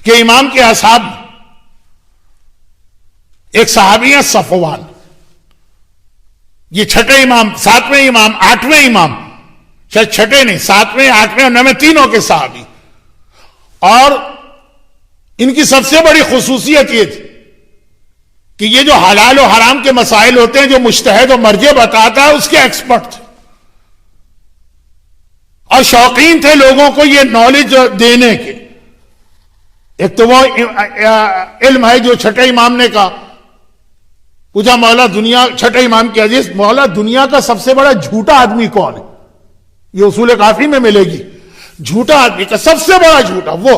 کہ امام کے اصحاب ایک صحابی ہیں صفوان، یہ چھٹے امام، ساتویں امام، آٹھویں امام، شاید چھٹے نہیں، ساتویں، آٹھویں اور نویں تینوں کے صحابی، اور ان کی سب سے بڑی خصوصیت یہ تھی کہ یہ جو حلال و حرام کے مسائل ہوتے ہیں جو مجتہد و مرجع بتاتا ہے اس کے ایکسپرٹ تھے، اور شوقین تھے لوگوں کو یہ نالج دینے کے۔ ایک تو وہ علم ہے جو چھٹے امام نے کہا، پوچھا مولا دنیا، چھٹے امام کی حدیث، مولا دنیا کا سب سے بڑا جھوٹا آدمی کون ہے؟ یہ اصول کافی میں ملے گی، جھوٹا آدمی کا سب سے بڑا جھوٹا وہ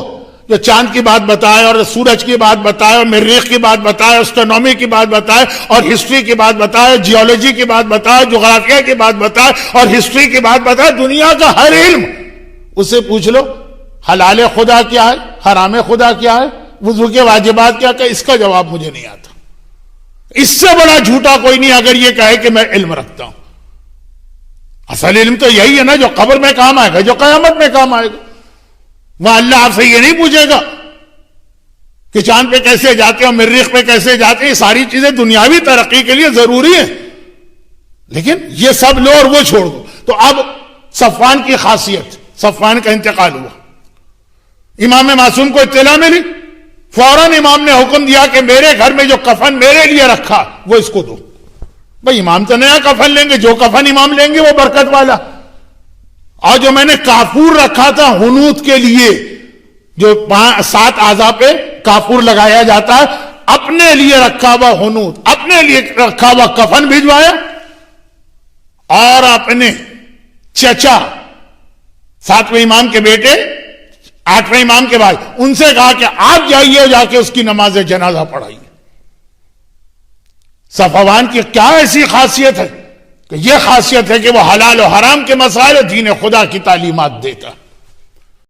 جو چاند کی بات بتائے اور سورج کی بات بتائے اور مریخ کی بات بتائے، اسٹرونومی کی بات بتائے اور ہسٹری کی بات بتائے، جیولوجی کی بات بتائے، جغرافیہ کی بات بتائے اور ہسٹری کی بات بتائے، دنیا کا ہر علم اس سے پوچھ لو حلال خدا کیا ہے، حرام خدا کیا ہے، وضو کے واجبات کیا، کہ اس کا جواب مجھے نہیں آتا۔ اس سے بڑا جھوٹا کوئی نہیں اگر یہ کہے کہ میں علم رکھتا ہوں۔ اصل علم تو یہی ہے نا جو قبر میں کام آئے گا، جو قیامت میں کام آئے گا۔ وہاں اللہ آپ سے یہ نہیں پوچھے گا کہ چاند پہ کیسے جاتے ہیں اور مریخ پہ کیسے جاتے ہیں، یہ ساری چیزیں دنیاوی ترقی کے لیے ضروری ہیں، لیکن یہ سب لو اور وہ چھوڑ دو۔ تو اب صفوان کی خاصیت، صفوان کا انتقال ہوا، امام معصوم کو اطلاع ملی، فوراً امام نے حکم دیا کہ میرے گھر میں جو کفن میرے لیے رکھا وہ اس کو دو۔ بھئی امام تو نیا کفن لیں گے، جو کفن امام لیں گے وہ برکت والا، اور جو میں نے کافور رکھا تھا ہنوت کے لیے، جو 7 اعضاء پہ کافور لگایا جاتا ہے، اپنے لیے رکھا ہوا ہنوت، اپنے لیے رکھا ہوا کفن بھجوایا، اور اپنے چچا 7ویں امام کے بیٹے 8ویں امام کے بھائی ان سے کہا کہ آپ جائیے جا کے اس کی نماز جنازہ پڑھائیے۔ صفوان کی کیا ایسی خاصیت ہے کہ یہ خاصیت ہے کہ وہ حلال و حرام کے مسائل دین خدا کی تعلیمات دیتا ہے۔